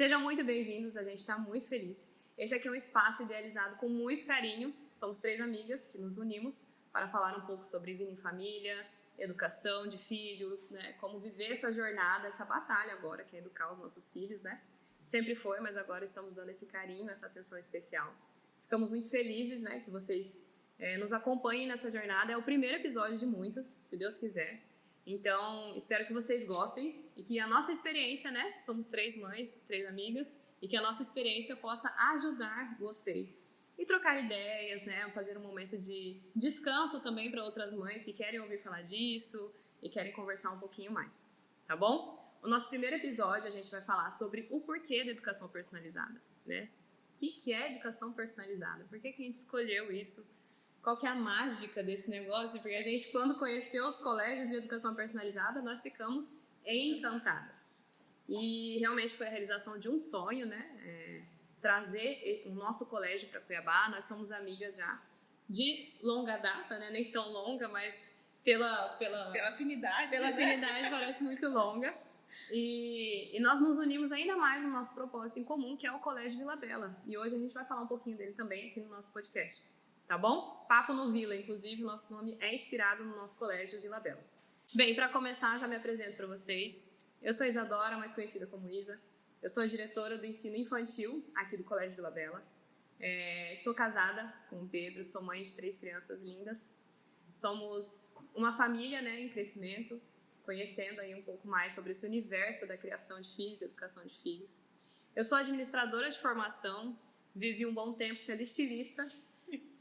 Sejam muito bem-vindos, a gente está muito feliz. Esse aqui é um espaço idealizado com muito carinho. Somos 3 amigas que nos unimos para falar um pouco sobre vida em família, educação de filhos, né? Como viver essa jornada, essa batalha agora, que é educar os nossos filhos, né? Sempre foi, mas agora estamos dando esse carinho, essa atenção especial. Ficamos muito felizes, né, que vocês nos acompanhem nessa jornada. É o primeiro episódio de muitos, se Deus quiser. Então, espero que vocês gostem e que a nossa experiência, né, somos 3 mães, 3 amigas, e que a nossa experiência possa ajudar vocês e trocar ideias, né, fazer um momento de descanso também para outras mães que querem ouvir falar disso e querem conversar um pouquinho mais, tá bom? O nosso primeiro episódio a gente vai falar sobre o porquê da educação personalizada, né? O que é educação personalizada? Por que a gente escolheu isso? Qual que é a mágica desse negócio? Porque a gente, quando conheceu os colégios de educação personalizada, nós ficamos encantados. E realmente foi a realização de um sonho, né? Trazer o nosso colégio para Cuiabá. Nós somos amigas já de longa data, né? Nem tão longa, mas pela afinidade. Pela afinidade parece muito longa. E nós nos unimos ainda mais no nosso propósito em comum, que é o Colégio Vila Bela. E hoje a gente vai falar um pouquinho dele também aqui no nosso podcast. Tá bom? Papo no Vila, inclusive, o nosso nome é inspirado no nosso colégio Vila Bela. Bem, para começar, já me apresento para vocês. Eu sou Isadora, mais conhecida como Isa. Eu sou a diretora do ensino infantil aqui do Colégio Vila Bela. Sou casada com o Pedro, sou mãe de 3 crianças lindas. Somos uma família, né, em crescimento, conhecendo aí um pouco mais sobre esse universo da criação de filhos, educação de filhos. Eu sou administradora de formação, vivi um bom tempo sendo estilista.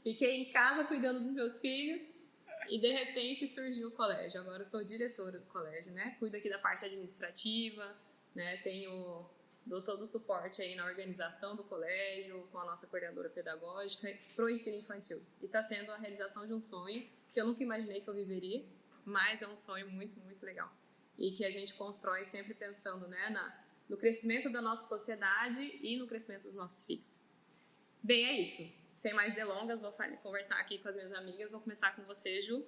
Fiquei em casa cuidando dos meus filhos e, de repente, surgiu o colégio. Agora eu sou diretora do colégio, né? Cuido aqui da parte administrativa, né? Dou todo o suporte aí na organização do colégio, com a nossa coordenadora pedagógica, para o ensino infantil. E está sendo a realização de um sonho que eu nunca imaginei que eu viveria, mas é um sonho muito, muito legal. E que a gente constrói sempre pensando, né, no crescimento da nossa sociedade e no crescimento dos nossos filhos. Bem, é isso. Sem mais delongas, vou conversar aqui com as minhas amigas. Vou começar com você, Ju.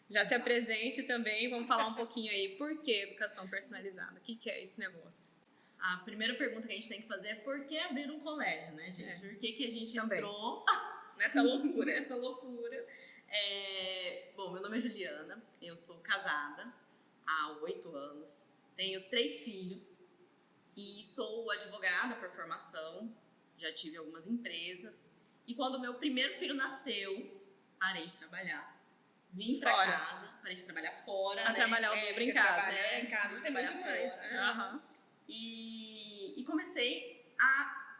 Já se apresente também. Vamos falar um pouquinho aí. Por que educação personalizada? O que é esse negócio? A primeira pergunta que a gente tem que fazer é por que abrir um colégio, né, gente? Por que a gente também entrou nessa loucura? Bom, meu nome é Juliana. Eu sou casada há 8 anos. Tenho 3 filhos e sou advogada por formação. Já tive algumas empresas. E quando o meu primeiro filho nasceu, parei de trabalhar. Vim pra casa, parei de trabalhar fora, né? Trabalhar o dobro em casa, né? Em casa, você trabalha fora. E comecei a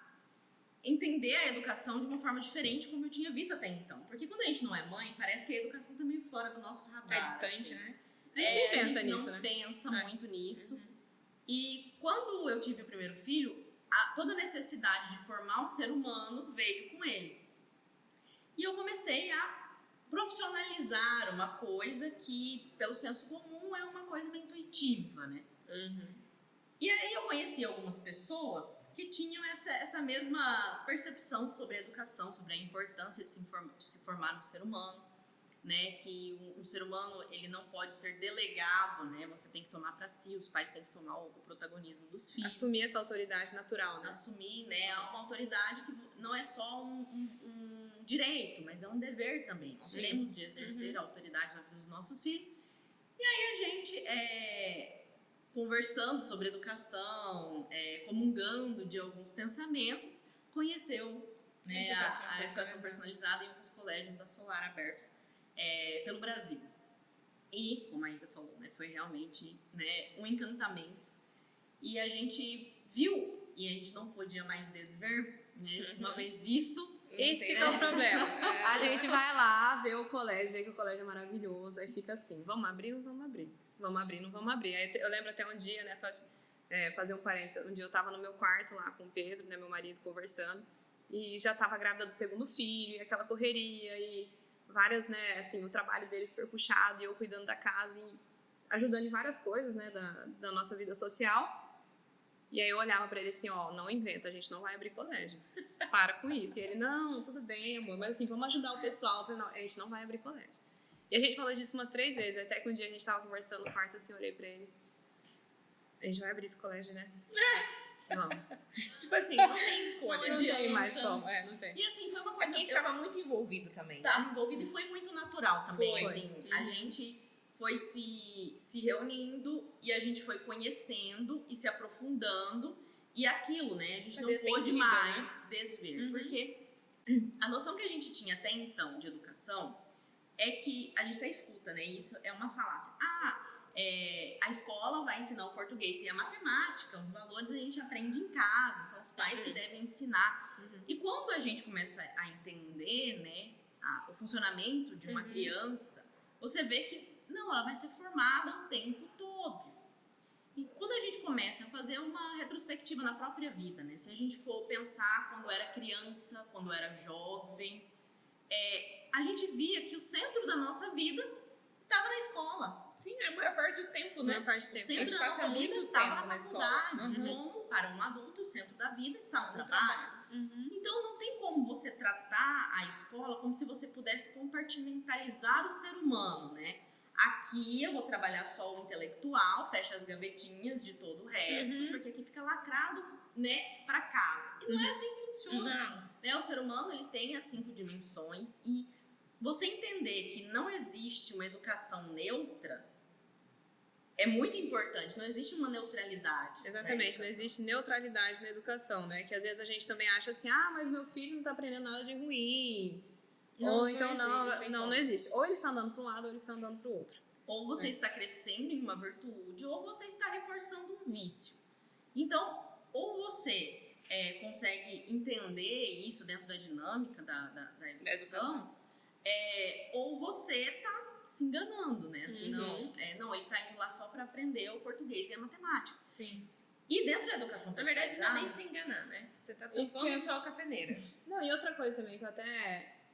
entender a educação de uma forma diferente, como eu tinha visto até então. Porque quando a gente não é mãe, parece que a educação tá meio fora do nosso radar. É distante, assim, né? A gente não pensa muito nisso. E quando eu tive o primeiro filho, toda a necessidade de formar um ser humano veio com ele. E eu comecei a profissionalizar uma coisa que, pelo senso comum, é uma coisa meio intuitiva, né? E aí eu conheci algumas pessoas que tinham essa mesma percepção sobre a educação, sobre a importância de se formar no ser humano, né? Que um ser humano, ele não pode ser delegado, né? Você tem que tomar para si, os pais têm que tomar o protagonismo dos filhos. Assumir essa autoridade natural, né? Assumir, né? Uma autoridade que não é só um direito, mas é um dever também. Nós teremos de exercer a autoridade na vida dos nossos filhos. E aí a gente, conversando sobre educação, comungando de alguns pensamentos, conheceu, né, a educação personalizada em alguns colégios da Solar abertos pelo Brasil. E, como a Isa falou, né, foi realmente, né, um encantamento. E a gente viu, e a gente não podia mais desver, né, uma vez visto. Esse que é o problema. A gente vai lá, vê o colégio, vê que o colégio é maravilhoso, aí fica assim, vamos abrir ou não vamos abrir? Vamos abrir, não vamos abrir. Aí eu lembro até um dia, né, só fazer um parênteses, um dia eu tava no meu quarto lá com o Pedro, né, meu marido, conversando, e já tava grávida do 2º filho, e aquela correria, e várias, né, assim, o trabalho dele super puxado, e eu cuidando da casa, e ajudando em várias coisas, né, da nossa vida social. E aí eu olhava pra ele assim, não inventa, a gente não vai abrir colégio. Para com isso. E ele, não, tudo bem, amor, mas assim, vamos ajudar o pessoal. Eu falei, não, a gente não vai abrir colégio. E a gente falou disso umas 3 vezes, até que um dia a gente tava conversando no quarto assim, eu olhei pra ele. A gente vai abrir esse colégio, né? Não, Tipo assim, não tem escolha. Não não tem adianta. mais como. Não tem. E assim, foi uma A coisa gente eu estava muito envolvido também, né? tava envolvida e foi muito natural também. Foi. Assim, a gente foi se reunindo e a gente foi conhecendo e se aprofundando. E aquilo, né? A gente Fazia não pôde sentido, mais desver. Uhum. Porque a noção que a gente tinha até então de educação é que a gente até escuta, né? Isso é uma falácia. A escola vai ensinar o português e a matemática, os valores a gente aprende em casa, são os pais que devem ensinar. E quando a gente começa a entender, né, o funcionamento de uma criança, você vê que não, ela vai ser formada o tempo todo. E quando a gente começa a fazer uma retrospectiva na própria vida, né? Se a gente for pensar quando era criança, quando era jovem, a gente via que o centro da nossa vida estava na escola. Sim, é a maior parte do tempo, né? Maior parte do O tempo. centro gente da passa nossa vida muito estava tempo na na escola. faculdade. Como para um adulto, o centro da vida está no trabalho. Então não tem como você tratar a escola como se você pudesse compartimentalizar o ser humano, né? Aqui eu vou trabalhar só o intelectual, fecha as gavetinhas de todo o resto, porque aqui fica lacrado, né, para casa. E não é assim que funciona. Não. Né? O ser humano, ele tem as 5 dimensões e você entender que não existe uma educação neutra é muito importante. Não existe uma neutralidade. Exatamente, não existe neutralidade na educação, né? Que às vezes a gente também acha assim, mas meu filho não tá aprendendo nada de ruim. Ou então não existe. Ou ele está andando para um lado ou ele está andando para o outro. Ou você está crescendo em uma virtude, ou você está reforçando um vício. Então, ou você consegue entender isso dentro da dinâmica da educação, ou você está se enganando, né? Assim, não, ele está indo lá só para aprender o português e a matemática. Sim. E dentro da educação Na verdade, não é nem personalizada, se enganar, né? Você tá Isso tampando que só com a peneira. Não, e outra coisa também que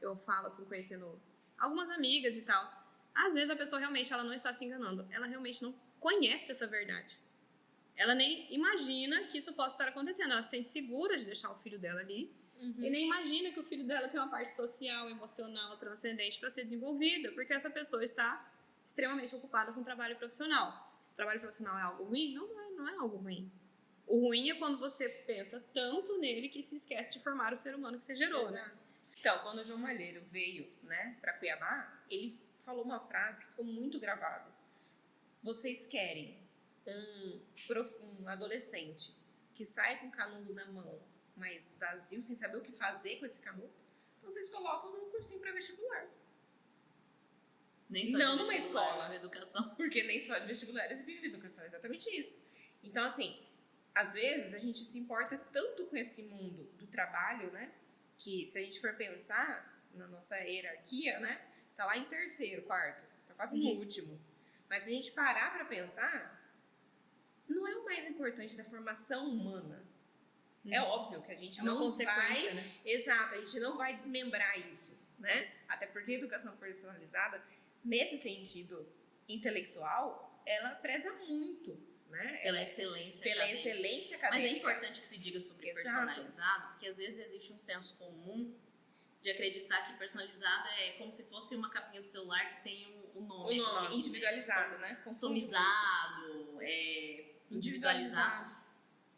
eu falo assim, conhecendo algumas amigas e tal. Às vezes a pessoa realmente ela não está se enganando. Ela realmente não conhece essa verdade. Ela nem imagina que isso possa estar acontecendo. Ela se sente segura de deixar o filho dela ali. E nem imagina que o filho dela tem uma parte social, emocional, transcendente para ser desenvolvida, porque essa pessoa está extremamente ocupada com o trabalho profissional. O trabalho profissional é algo ruim? Não é algo ruim. O ruim é quando você pensa tanto nele que se esquece de formar o ser humano que você gerou, né? Então, quando o João Malheiro veio, né, para Cuiabá, ele falou uma frase que ficou muito gravada. Vocês querem um adolescente que sai com o canudo na mão, mas vazio, sem saber o que fazer com esse canudo? Então vocês colocam num cursinho para vestibular. nem só Não de numa vestibular, escola. na educação. Porque nem só de vestibulares vive educação, é exatamente isso. Então, assim, às vezes a gente se importa tanto com esse mundo do trabalho, né? Que se a gente for pensar na nossa hierarquia, né? Tá lá em terceiro, quarto, tá quase no último. Mas se a gente parar pra pensar, não é o mais importante da formação humana. É óbvio que a gente É uma não consequência, vai... né? Exato, a gente não vai desmembrar isso, né? Até porque a educação personalizada, nesse sentido intelectual, ela preza muito, né? Pela excelência Pela acadêmica. excelência Mas é acadêmica. importante que se diga sobre Exato. personalizado, porque às vezes existe um senso comum de acreditar que personalizado é como se fosse uma capinha do celular que tem o nome. O nome aqui, individualizado, né? Customizado, individualizado.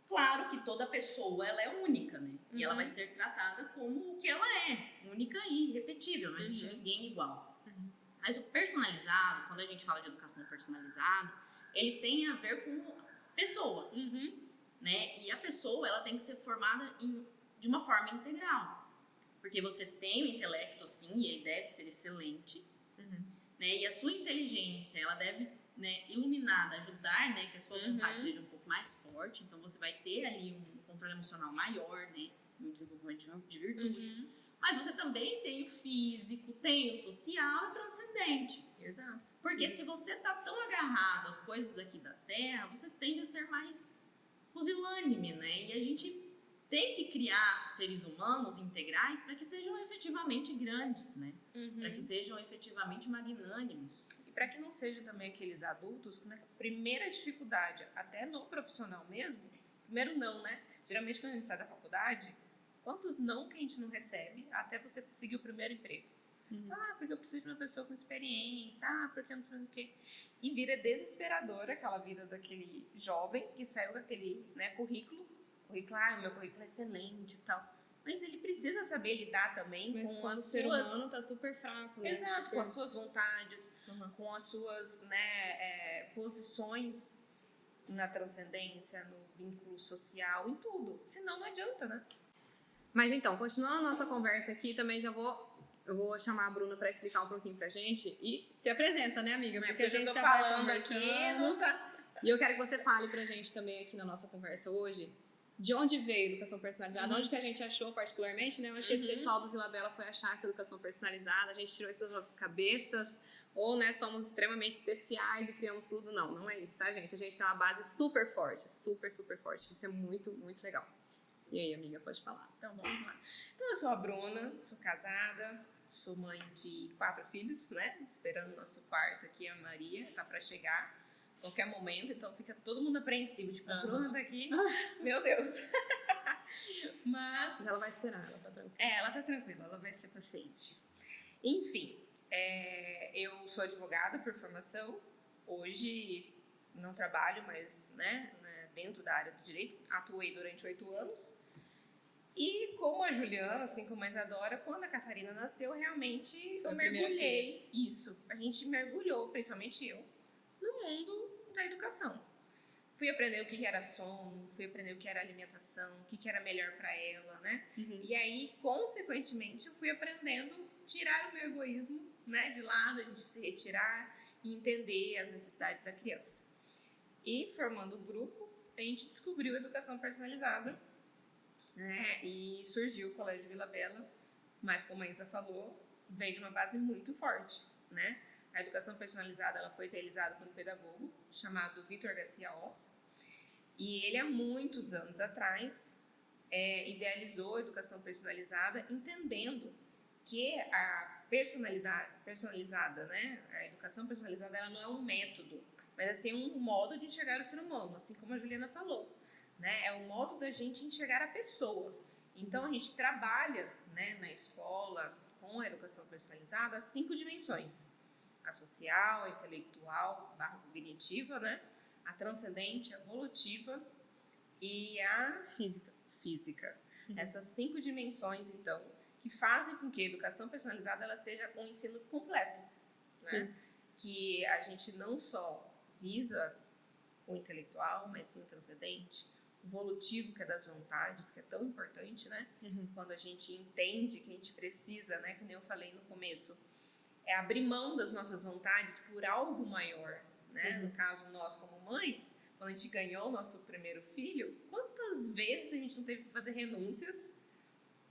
Claro que toda pessoa ela é única, né? E ela vai ser tratada como o que ela é, única e irrepetível, não existe ninguém igual. Mas o personalizado, quando a gente fala de educação personalizada, ele tem a ver com pessoa, né? E a pessoa ela tem que ser formada de uma forma integral, porque você tem o intelecto sim, e ele deve ser excelente, né? E a sua inteligência ela deve, né, iluminada, ajudar, né, que a sua vontade seja um pouco mais forte. Então você vai ter ali um controle emocional maior, né, no desenvolvimento de virtudes. Mas você também tem o físico, tem o social e o transcendente. Exato. Porque se você tá tão agarrado às coisas aqui da Terra, você tende a ser mais pusilânime, né? E a gente tem que criar seres humanos integrais para que sejam efetivamente grandes, né? Para que sejam efetivamente magnânimos. E para que não seja também aqueles adultos que na primeira dificuldade, até no profissional mesmo, primeiro não, né? Geralmente quando a gente sai da faculdade, quantos não que a gente não recebe até você conseguir o primeiro emprego? Porque eu preciso de uma pessoa com experiência, porque eu não sei o quê. E vira desesperadora aquela vida daquele jovem que saiu com aquele, né, currículo currículo, o meu currículo é excelente e tal. Mas ele precisa saber lidar também Mas com quando as o ser suas... humano tá super fraco, né? Exato, Super... com as suas vontades, Uhum. com as suas, né, posições na transcendência, no vínculo social, em tudo. Senão não adianta, né? Mas então, continuando a nossa conversa aqui, também eu vou chamar a Bruna para explicar um pouquinho pra gente e se apresenta, né, amiga? Porque a gente eu tô já vai falando conversando. aqui, não tá... E eu quero que você fale pra gente também aqui na nossa conversa hoje, de onde veio a educação personalizada, onde que a gente achou particularmente, né? Onde que esse pessoal do Vila Bela foi achar essa educação personalizada, a gente tirou isso das nossas cabeças, ou, né, somos extremamente especiais e criamos tudo. Não, não é isso, tá, gente? A gente tem uma base super forte, super, super forte. Isso é muito, muito legal. E aí, amiga, pode falar. Então, vamos lá. Então, eu sou a Bruna, sou casada, sou mãe de 4 filhos, né? Esperando o nosso quarto aqui, a Maria, tá pra chegar a qualquer momento, então fica todo mundo apreensivo, tipo, a Bruna tá aqui, meu Deus. Mas ela vai esperar, ela tá tranquila. ela tá tranquila, ela vai ser paciente. Enfim, eu sou advogada por formação, hoje não trabalho, mas, né, dentro da área do direito, atuei durante 8 anos. E como a Juliana, assim como a Isadora, quando a Catarina nasceu, realmente eu mergulhei. Isso, a gente mergulhou, principalmente eu, no mundo da educação. Fui aprender o que era sono, fui aprender o que era alimentação, o que era melhor para ela, né? E aí, consequentemente, eu fui aprendendo a tirar o meu egoísmo, né, de lado, a gente se retirar e entender as necessidades da criança. E formando o grupo, a gente descobriu a educação personalizada, né? E surgiu o Colégio Vila Bela, mas como a Isa falou, veio de uma base muito forte, né? A educação personalizada ela foi idealizada por um pedagogo chamado Vitor Garcia Oss, e ele há muitos anos atrás idealizou a educação personalizada, entendendo que a personalizada, né? A educação personalizada ela não é um método, mas assim um modo de enxergar o ser humano, assim como a Juliana falou. Né? É o modo da gente enxergar a pessoa. Então, a gente trabalha, né, na escola com a educação personalizada as 5 dimensões. A social, a intelectual, a cognitiva, né? A transcendente, a evolutiva e a física. Essas 5 dimensões, então, que fazem com que a educação personalizada ela seja um ensino completo. Né? Que a gente não só visa o intelectual, mas sim o transcendente, o volutivo, que é das vontades, que é tão importante, né? Quando a gente entende que a gente precisa, né? Que nem eu falei no começo, é abrir mão das nossas vontades por algo maior, né? No caso, nós como mães, quando a gente ganhou o nosso primeiro filho, quantas vezes a gente não teve que fazer renúncias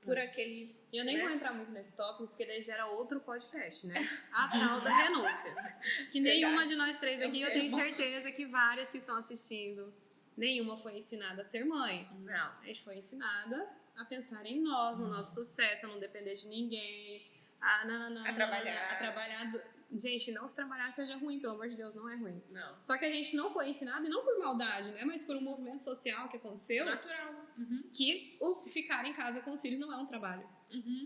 por aquele... E eu nem vou entrar muito nesse tópico, porque daí gera outro podcast, né? A tal da renúncia. Que nenhuma de nós três aqui, eu tenho certeza que várias que estão assistindo, nenhuma foi ensinada a ser mãe. Não. A gente foi ensinada a pensar em nós, no nosso sucesso, a não depender de ninguém, a trabalhar. Gente, não que trabalhar seja ruim, pelo amor de Deus, não é ruim. Não. Só que a gente não foi ensinado, e não por maldade, né? Mas por um movimento social que aconteceu. Natural. Que o ficar em casa com os filhos não é um trabalho.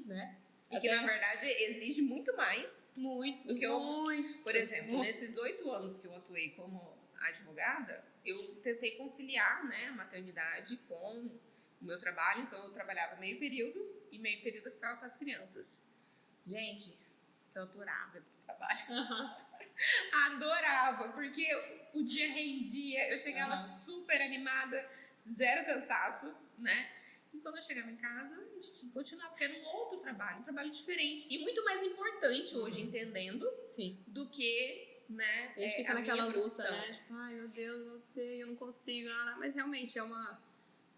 Né? E que, na verdade, exige muito mais do que muito. Por exemplo, nesses 8 anos que eu atuei como advogada, eu tentei conciliar, né, a maternidade com o meu trabalho. Então, eu trabalhava meio período e meio período eu ficava com as crianças. Gente, eu adorava o trabalho. Adorava, porque o dia rendia, eu chegava super animada, zero cansaço, né? E quando eu chegava em casa, a gente tinha que continuar, porque era um outro trabalho, um trabalho diferente. E muito mais importante hoje, entendendo, do que, né, a gente fica naquela luta, né? Tipo, ai, meu Deus, eu não consigo. Mas realmente é uma...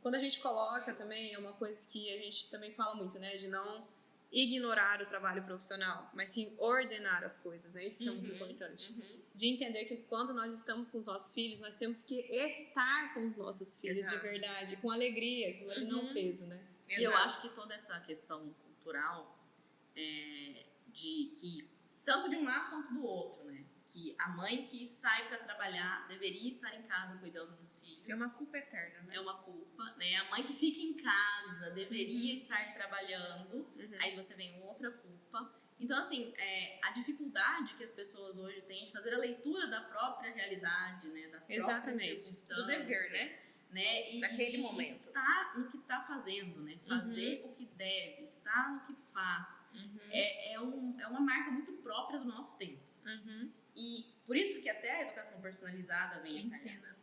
Quando a gente coloca também, é uma coisa que a gente também fala muito, né? De não ignorar o trabalho profissional, mas sim ordenar as coisas, né? Isso que é muito importante. De entender que quando nós estamos com os nossos filhos, nós temos que estar com os nossos filhos de verdade, com alegria, aquilo ali não é um peso, né? E eu acho que toda essa questão cultural de que, tanto de um lado quanto do outro, né? Que a mãe que sai para trabalhar deveria estar em casa cuidando dos filhos. É uma culpa eterna, né? É uma culpa, né? A mãe que fica em casa deveria estar trabalhando. Aí você vem outra culpa. Então, assim, a dificuldade que as pessoas hoje têm de fazer a leitura da própria realidade, né? Da própria circunstância. Do dever, né? né? E Naquele de momento. estar no que está fazendo, né? Fazer o que deve, estar no que faz. É uma marca muito própria do nosso tempo. E por isso que até a educação personalizada vem a calhar, Ensina.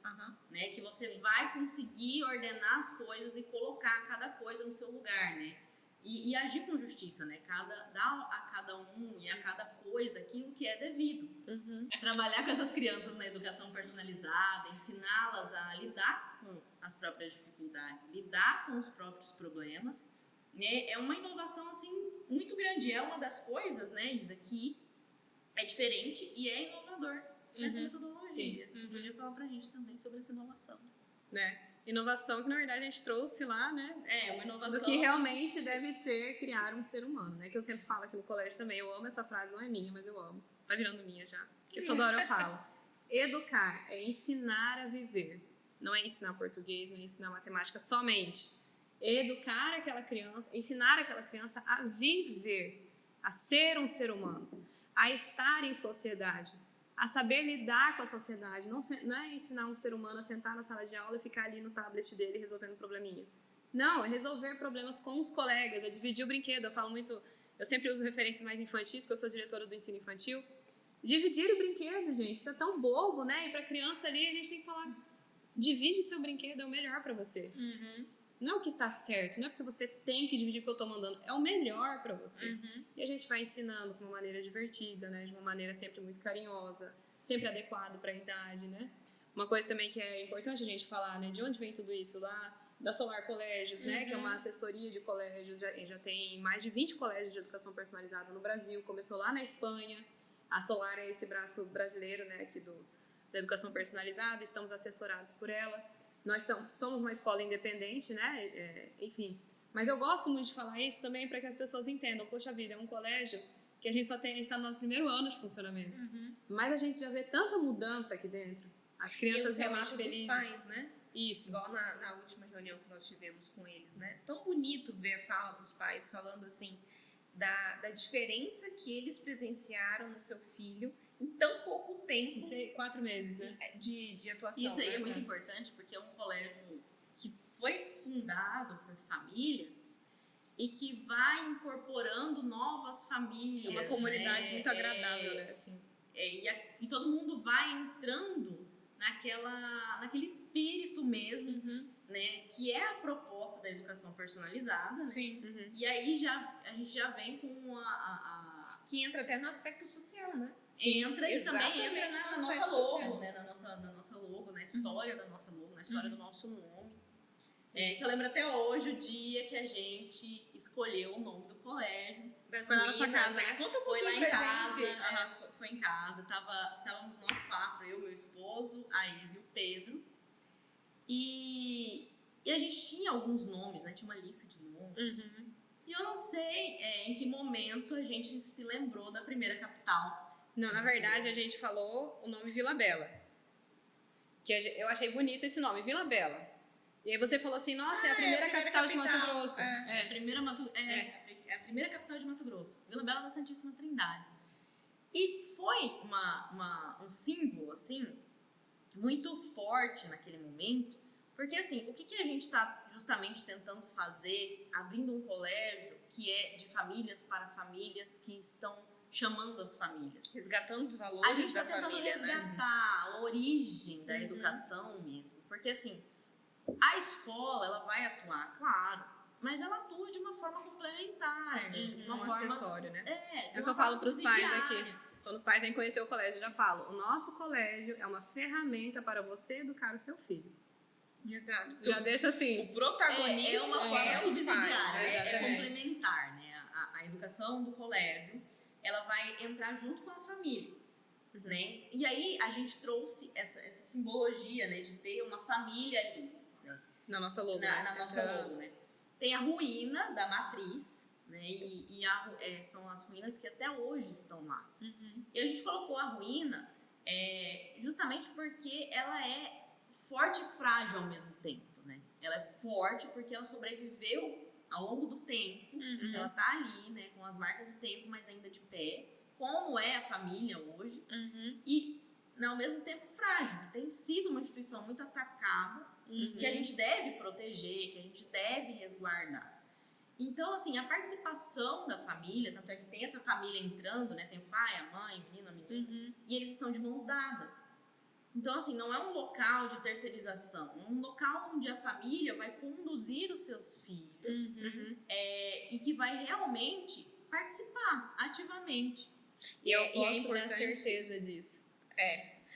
né? Que você vai conseguir ordenar as coisas e colocar cada coisa no seu lugar, né? E agir com justiça, né? Dar a cada um e a cada coisa aquilo que é devido. Trabalhar com essas crianças na educação personalizada, ensiná-las a lidar com as próprias dificuldades, lidar com os próprios problemas, né? É uma inovação, assim, muito grande. É uma das coisas, né, Isa, que é diferente e é inovador nessa metodologia. Você podia falar pra gente também sobre essa inovação. Né? Inovação que, na verdade, a gente trouxe lá, né? Uma inovação... Do que realmente deve ser criar um ser humano, né? Que eu sempre falo aqui no colégio também. Eu amo essa frase, não é minha, mas eu amo. Tá virando minha já. Porque toda hora eu falo. Educar é ensinar a viver. Não é ensinar português, não é ensinar matemática somente. Educar aquela criança, ensinar aquela criança a viver, a ser um ser humano, a estar em sociedade, a saber lidar com a sociedade. Não é ensinar um ser humano a sentar na sala de aula e ficar ali no tablet dele resolvendo probleminha. Não, é resolver problemas com os colegas, é dividir o brinquedo. Eu sempre uso referências mais infantis, porque eu sou diretora do ensino infantil. Dividir o brinquedo, gente, isso é tão bobo, né? E pra criança ali, a gente tem que falar, divide seu brinquedo, é o melhor pra você. Não é o que tá certo, não é porque você tem que dividir o que eu tô mandando, é o melhor pra você. E a gente vai ensinando de uma maneira divertida, né? De uma maneira sempre muito carinhosa, sempre adequado pra idade, né? Uma coisa também que é importante a gente falar, né? De onde vem tudo isso? Lá da Solar Colégios, né? Que é uma assessoria de colégios, já tem mais de 20 colégios de educação personalizada no Brasil, começou lá na Espanha. A Solar é esse braço brasileiro, né? Aqui da educação personalizada, estamos assessorados por ela. Nós somos uma escola independente, né? Enfim. Mas eu gosto muito de falar isso também para que as pessoas entendam. Poxa vida, é um colégio que a gente está no nosso primeiro ano de funcionamento. Mas a gente já vê tanta mudança aqui dentro. As crianças realmente felizes. Dos pais, né? Isso. Igual na última reunião que nós tivemos com eles, né? Tão bonito ver a fala dos pais falando assim da diferença que eles presenciaram no seu filho em tão pouco tempo. Isso aí, 4 meses, né? De atuação. Isso aí né? é muito importante, porque é um colégio que foi fundado por famílias e que vai incorporando novas famílias. É uma comunidade né? muito agradável, né? Assim. E todo mundo vai entrando naquele espírito mesmo, né? Que é a proposta da educação personalizada. Né? Sim. E aí a gente já vem com que entra até no aspecto social, né? Entra e também entra no na nossa aspecto logo, social. né? Na nossa logo, na história da nossa logo, na história do nosso nome. Que eu lembro até hoje o dia que a gente escolheu o nome do colégio. Foi lá na sua casa, né? Conta um Foi lá pouquinho em pra casa, gente. foi em casa. Estávamos nós 4, eu, meu esposo, a Isa e o Pedro. E a gente tinha alguns nomes, né? Tinha uma lista de nomes. E eu não sei em que momento a gente se lembrou da primeira capital. Não, na verdade, a gente falou o nome Vila Bela. Que eu achei bonito esse nome, Vila Bela. E aí você falou assim, nossa, é a primeira capital de Mato Grosso. É a primeira capital de Mato Grosso. Vila Bela da Santíssima Trindade. E foi um símbolo, assim, muito forte naquele momento. Porque, assim, o que a gente está justamente tentando fazer, abrindo um colégio que é de famílias para famílias que estão chamando as famílias. Resgatando os A valores gente da está tentando família, resgatar a origem da educação mesmo. Porque, assim, a escola, ela vai atuar, claro, mas ela atua de uma forma complementar, né? De uma forma acessório, né? É o que eu falo para os pais aqui. Quando os pais vêm conhecer o colégio, eu já falo, o nosso colégio é uma ferramenta para você educar o seu filho. Exato. Já deixa assim. O protagonismo é uma forma os subsidiária, pais, é exatamente. complementar, né? A educação do colégio, ela vai entrar junto com a família, né? E aí a gente trouxe essa simbologia, né? De ter uma família ali, né? Na nossa logo. Na nossa logo, né? Tem a ruína da matriz, né? São as ruínas que até hoje estão lá. E a gente colocou a ruína justamente porque ela é forte e frágil ao mesmo tempo, né? Ela é forte porque ela sobreviveu ao longo do tempo, ela tá ali, né, com as marcas do tempo, mas ainda de pé, como é a família hoje, e ao mesmo tempo frágil, que tem sido uma instituição muito atacada que a gente deve proteger, que a gente deve resguardar. Então, assim, a participação da família, tanto é que tem essa família entrando, né? Tem o pai, a mãe, o menino, a menina, e eles estão de mãos dadas. Então, assim, não é um local de terceirização, é um local onde a família vai conduzir os seus filhos e que vai realmente participar ativamente. E eu é posso dar importante- certeza disso.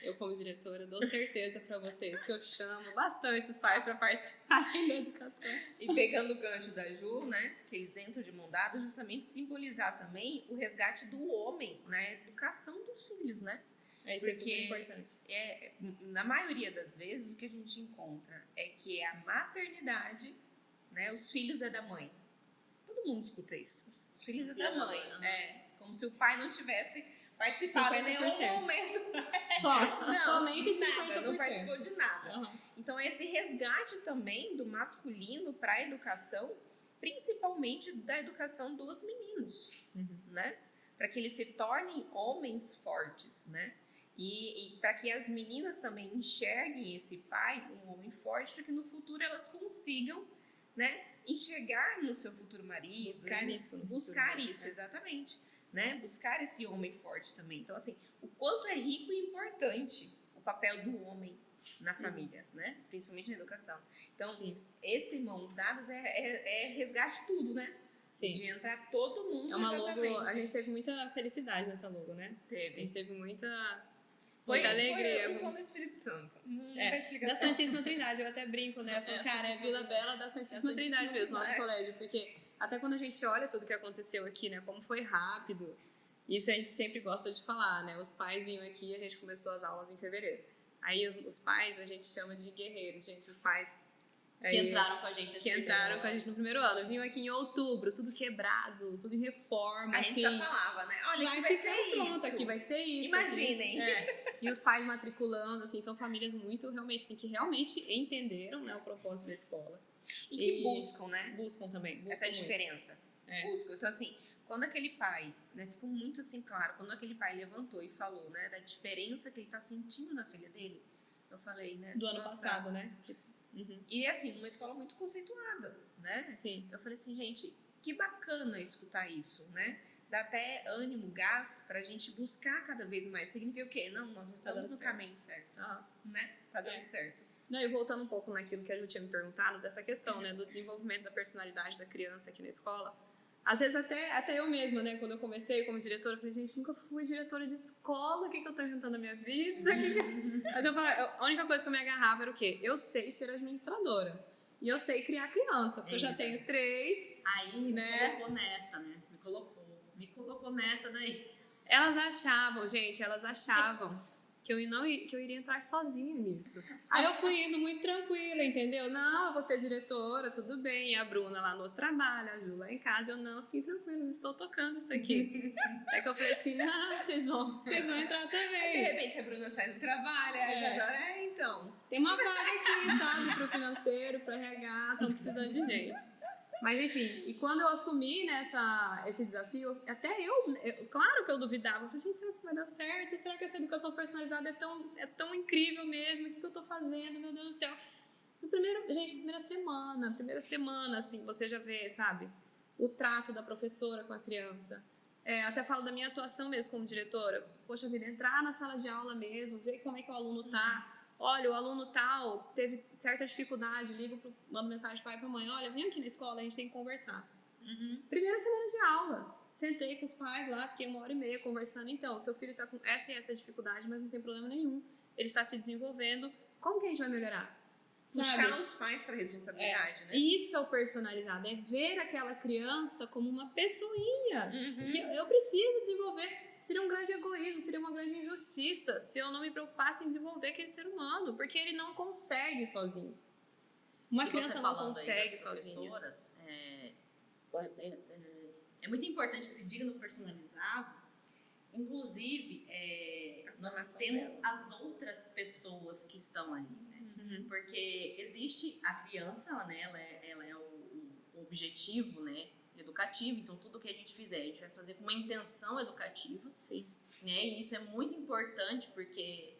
Eu, como diretora, dou certeza pra vocês que eu chamo bastante os pais pra participarem da educação. E pegando o gancho da Ju, né, que eles entram de mão dada, justamente simbolizar também o resgate do homem na educação dos filhos, né? Isso é super Porque importante. Na maioria das vezes, o que a gente encontra é que a maternidade, né, os filhos é da mãe. Todo mundo escuta isso. Os filhos é da mãe. Como se o pai não tivesse participado em nenhum 50%. momento. Somente 50%. Nada, não participou de nada. Uhum. Então, esse resgate também do masculino para a educação, principalmente da educação dos meninos, né? Para que eles se tornem homens fortes, né? E para que as meninas também enxerguem esse pai, um homem forte, para que no futuro elas consigam, né, enxergar no seu futuro marido. Buscar isso no Buscar futuro, isso, exatamente. Né? Buscar esse homem forte também. Então, assim, o quanto é rico e importante o papel do homem na família, né? Principalmente na educação. Então, esse mãos dadas é resgate tudo, né? Sim. De entrar todo mundo. É uma exatamente. logo, a gente teve muita felicidade nessa logo, né? A Teve. gente teve muita Foi alegria. Foi o som do Espírito Santo. Não tem Da explicação. Santíssima Trindade, eu até brinco, né? Eu falo, cara, é Vila Bela da Santíssima Trindade mesmo, nosso colégio. Porque até quando a gente olha tudo que aconteceu aqui, né? Como foi rápido, isso a gente sempre gosta de falar, né? Os pais vinham aqui, a gente começou as aulas em fevereiro. Aí os pais a gente chama de guerreiros, gente. Os pais que entraram com a gente no primeiro ano. Vinham aqui em outubro, tudo quebrado, tudo em reforma. A gente já falava, né? Olha, aqui vai ser isso. Aqui vai ser isso. Imaginem. E os pais matriculando, assim, são famílias muito, realmente, assim, que realmente entenderam, né, o propósito da escola. E que buscam, né? Buscam também. Essa é a diferença. Buscam. Então, assim, quando aquele pai, né, ficou muito assim claro, quando aquele pai levantou e falou, né, da diferença que ele tá sentindo na filha dele, eu falei, né? Do ano passado, né? E assim, numa escola muito conceituada, né? Sim. Eu falei assim, gente, que bacana escutar isso, né? Dá até ânimo, gás pra gente buscar cada vez mais. Significa o quê? Não, nós estamos no caminho certo, né? Tá dando certo. Não, e voltando um pouco naquilo que a Ju tinha me perguntado, dessa questão, né, do desenvolvimento da personalidade da criança aqui na escola. Às vezes até eu mesma, né, quando eu comecei como diretora, eu falei, gente, nunca fui diretora de escola, o que eu tô inventando na minha vida? Mas eu falei, a única coisa que eu me agarrava era o quê? Eu sei ser administradora. E eu sei criar criança, porque eu já tenho 3. Aí né? me colocou nessa, né? Me colocou nessa daí. Elas achavam que eu iria entrar sozinha nisso. Aí eu fui indo muito tranquila, entendeu? Não, eu vou ser diretora, tudo bem. E a Bruna lá no outro trabalho, a Ju lá em casa. Eu, não, fiquem tranquilos, estou tocando isso aqui. Até que eu falei assim, não, vocês vão entrar também. Aí, de repente, a Bruna sai do trabalho, a Isadora, então. Tem uma vaga aqui, sabe, pro financeiro, pro RH, estão precisando de gente. Mas enfim, e quando eu assumi, né, esse desafio, até claro que eu duvidava. Eu falei, gente, será que isso vai dar certo? Será que essa educação personalizada é tão incrível mesmo? O que eu tô fazendo? Meu Deus do céu. Primeira semana, assim, você já vê, sabe, o trato da professora com a criança. Até falo da minha atuação mesmo como diretora. Poxa vida, entrar na sala de aula mesmo, ver como é que o aluno tá. Olha, o aluno tal teve certa dificuldade, mando mensagem para pai e para mãe, olha, vem aqui na escola, a gente tem que conversar. Primeira semana de aula, sentei com os pais lá, fiquei 1h30 conversando, então, seu filho está com essa e essa dificuldade, mas não tem problema nenhum, ele está se desenvolvendo, como que a gente vai melhorar? Puxar os pais para responsabilidade, né? Isso é o personalizado, é ver aquela criança como uma pessoinha, que eu preciso desenvolver. Seria um grande egoísmo, seria uma grande injustiça se eu não me preocupasse em desenvolver aquele ser humano, porque ele não consegue sozinho. Uma criança não consegue sozinha. Professoras, é muito importante que se diga no personalizado. Inclusive, nós temos as outras pessoas que estão ali, né? Porque existe a criança, né? Ela é o objetivo, né? Educativo, então tudo que a gente fizer, a gente vai fazer com uma intenção educativa. Sim. Né? E isso é muito importante porque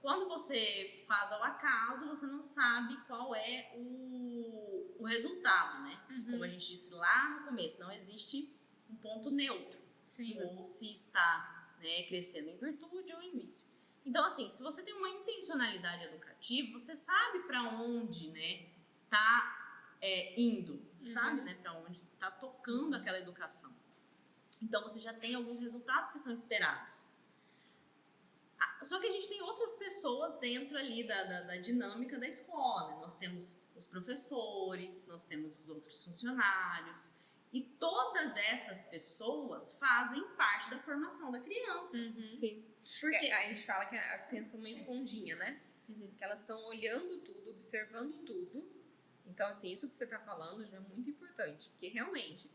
Quando você faz ao acaso, você não sabe qual é o resultado, né? Como a gente disse lá no começo, não existe um ponto neutro. Sim. Ou se está, né, crescendo em virtude ou em vício. Então, assim, se você tem uma intencionalidade educativa, você sabe para onde, né, tá indo. Você sabe, né, para onde está tocando aquela educação. Então, você já tem alguns resultados que são esperados. Só que a gente tem outras pessoas dentro ali da dinâmica da escola, né? Nós temos os professores, nós temos os outros funcionários, e todas essas pessoas fazem parte da formação da criança. Sim. Porque A gente fala que as crianças são uma esponjinha, né? Que elas estão olhando tudo, observando tudo. Então, assim, isso que você está falando já é muito importante, porque realmente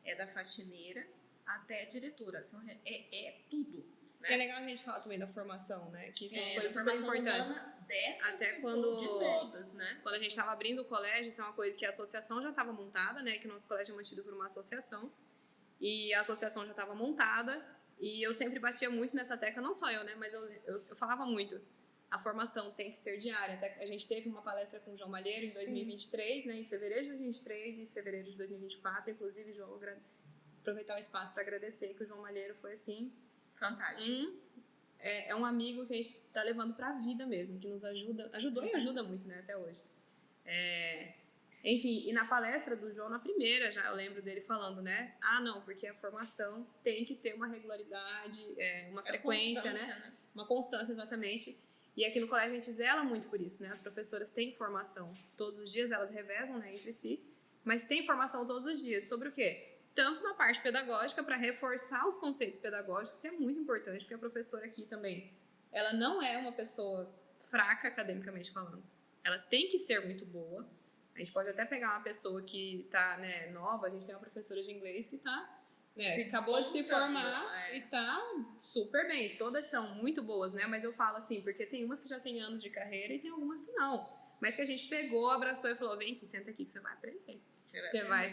é da faxineira até a diretora, é tudo. Né? É legal a gente falar também da formação, né? Que isso é uma da coisa super formação importante. humana dessas Até pessoas, quando- de Todas, né? Quando a gente estava abrindo o colégio, isso é uma coisa que a associação já estava montada, né? Que o nosso colégio é mantido por uma associação. E a associação já estava montada. E eu sempre batia muito nessa tecla, não só eu, né? Mas eu falava muito. A formação tem que ser diária. Até a gente teve uma palestra com o João Malheiro em 2023, né? Em fevereiro de 2023 e fevereiro de 2024. Inclusive, João, aproveitar o espaço para agradecer que o João Malheiro foi assim... Fantástico. É um amigo que a gente tá levando pra vida mesmo, que nos ajudou e ajuda muito, né, até hoje. Enfim, e na palestra do João, na primeira, já eu lembro dele falando, né, não, porque a formação tem que ter uma regularidade, uma frequência, né? Uma constância, exatamente. E aqui no colégio a gente zela muito por isso, né, as professoras têm formação todos os dias, elas revezam, né, entre si, mas tem formação todos os dias, sobre o quê? Tanto na parte pedagógica, para reforçar os conceitos pedagógicos, que é muito importante, porque a professora aqui também, ela não é uma pessoa fraca academicamente falando. Ela tem que ser muito boa. A gente pode até pegar uma pessoa que está, né, nova, a gente tem uma professora de inglês que está, né, acabou de se formar e está super bem. Todas são muito boas, né? Mas eu falo assim, porque tem umas que já têm anos de carreira e tem algumas que não. Mas que a gente pegou, abraçou e falou, vem aqui, senta aqui que você vai aprender.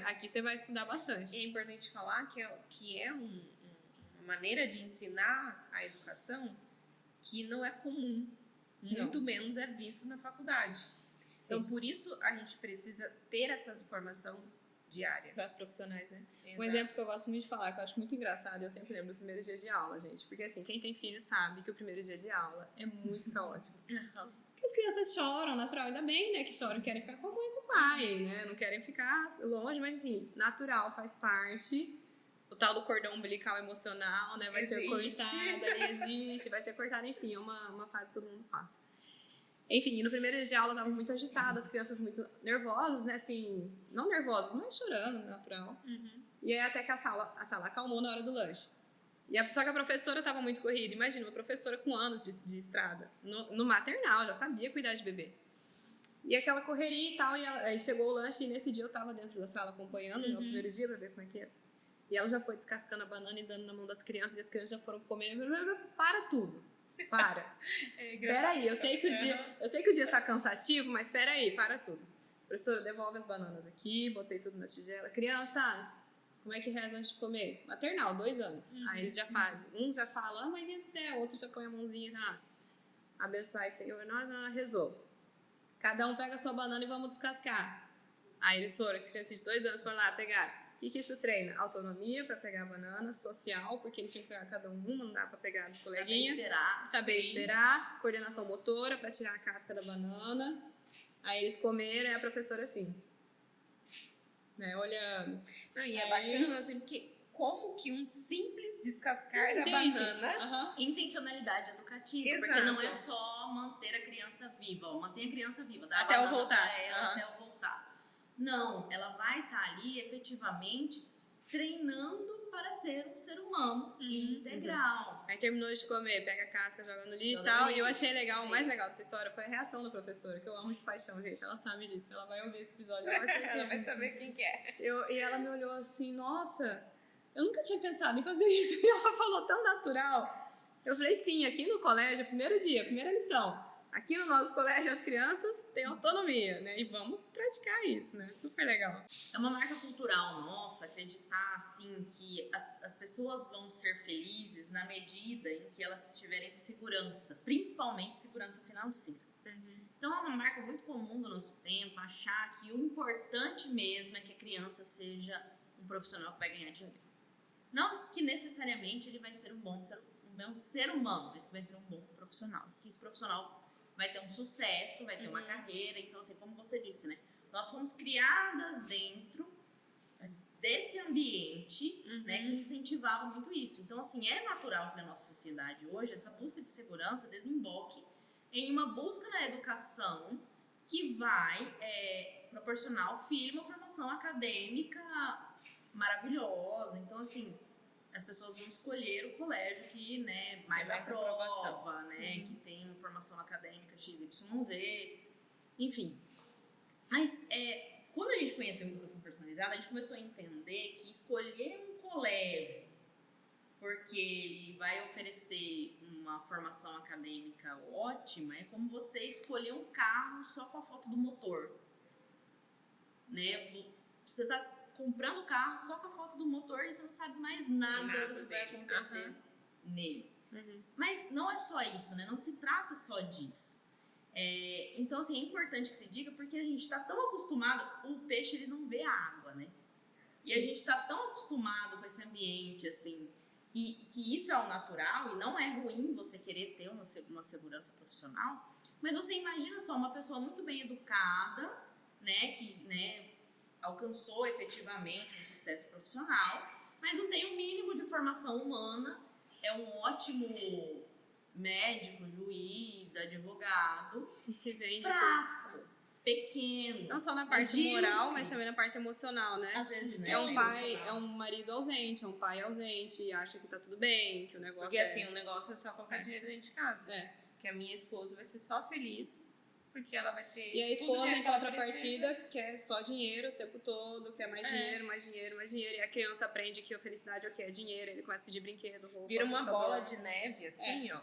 Aqui você vai estudar bastante. E é importante falar que é uma maneira de ensinar a educação que não é comum, muito menos é visto na faculdade. Sim. Então, por isso, a gente precisa ter essa formação diária. Para os profissionais, né? Exato. Um exemplo que eu gosto muito de falar, que eu acho muito engraçado, eu sempre lembro do primeiro dia de aula, gente. Porque, assim, quem tem filho sabe que o primeiro dia de aula é muito caótico. Porque as crianças choram, natural, ainda bem, né? Que choram, querem ficar com a mãe e com o pai, né? Não querem ficar longe, mas, enfim, natural, faz parte. O tal do cordão umbilical emocional, né? Vai ser cortado, ali existe, vai ser cortado, enfim, é uma fase que todo mundo passa. Enfim, no primeiro dia de aula estavam muito agitadas, as crianças muito nervosas, né? Assim, não nervosas, mas chorando, natural. E aí até que a sala acalmou na hora do lanche. Só que a professora estava muito corrida. Imagina, uma professora com anos de estrada, no maternal, já sabia cuidar de bebê. E aquela correria e tal, e aí chegou o lanche, e nesse dia eu estava dentro da sala acompanhando o meu primeiro dia para ver como é que era. E ela já foi descascando a banana e dando na mão das crianças, e as crianças já foram comendo. Para tudo. Para. Peraí, eu sei que o dia tá cansativo, mas peraí, para tudo. Professora, devolve as bananas aqui, botei tudo na tigela. Criança, como é que reza antes de comer? Maternal, 2 anos. Aí eles já fazem. Uns já falam, mãezinha do céu, outro já põe a mãozinha, abençoai, Senhor, nós rezou. Cada um pega a sua banana e vamos descascar. Aí eles foram, as crianças de 2 anos foram lá pegar. O que isso treina? Autonomia para pegar a banana, social, porque eles tinham que pegar cada um, não dá para pegar dos coleguinhas. Saber esperar, coordenação motora para tirar a casca da banana. Aí eles comeram, e a professora assim, né, olhando. E é bacana, assim, porque como que um simples descascar da banana... Intencionalidade educativa, Exato. Porque não é só manter a criança viva, manter a criança viva, dar até a eu voltar. Pra ela, até eu voltar. Não, ela vai estar ali efetivamente treinando para ser um ser humano integral. Aí terminou de comer, pega a casca, joga no lixo e tal. E eu achei legal, o mais legal dessa história foi a reação da professora, que eu amo de paixão, gente. Ela sabe disso, ela vai ouvir esse episódio, ela vai saber quem que é. E ela me olhou assim, nossa, eu nunca tinha pensado em fazer isso. E ela falou tão natural. Eu falei, sim, aqui no colégio, primeiro dia, primeira lição. aqui no nosso colégio as crianças têm autonomia, né? E vamos praticar isso, né? Super legal. É uma marca cultural nossa acreditar, assim, que as pessoas vão ser felizes na medida em que elas tiverem segurança, principalmente segurança financeira. Então é uma marca muito comum do nosso tempo achar que o importante mesmo é que a criança seja um profissional que vai ganhar dinheiro. Não que necessariamente ele vai ser um bom ser humano, mas que vai ser um bom profissional. Que esse profissional vai ter um sucesso, vai ter uma carreira. Então, assim, como você disse, né? Nós fomos criadas dentro desse ambiente, né, que incentivava muito isso. Então, assim, é natural que na nossa sociedade hoje essa busca de segurança desemboque em uma busca na educação que vai proporcionar ao filho uma formação acadêmica maravilhosa. Então, assim, as pessoas vão escolher o colégio que, né, mais aprova, né, que tem formação acadêmica XYZ, enfim. Mas quando a gente conheceu a educação personalizada, a gente começou a entender que escolher um colégio porque ele vai oferecer uma formação acadêmica ótima é como você escolher um carro só com a foto do motor, né? Você está comprando o carro só com a foto do motor e você não sabe mais nada do que vai acontecer nele. Mas não é só isso, né? Não se trata só disso. Então, assim, é importante que se diga porque a gente está tão acostumado, o peixe ele não vê a água, né? Sim. E a gente está tão acostumado com esse ambiente, assim, e que isso é o natural e não é ruim você querer ter uma segurança profissional, mas você imagina só uma pessoa muito bem educada, né, que, né, alcançou efetivamente um sucesso profissional, mas não tem o mínimo de formação humana, é um ótimo médico, juiz, advogado, E se vende fraco, pequeno. não só na parte moral, mas também na parte emocional, né? Às vezes, né? É um pai, é um marido ausente, é um pai ausente, e acha que tá tudo bem, que o negócio Porque assim, o negócio é só colocar dinheiro dentro de casa. Que a minha esposa vai ser só feliz porque ela vai ter. E a esposa, tudo em contrapartida, quer só dinheiro o tempo todo, quer mais dinheiro, mais dinheiro, mais dinheiro. E a criança aprende que a felicidade é o que é dinheiro, ele começa a pedir brinquedo, roupa. Vira uma computador. bola de neve, assim, ó.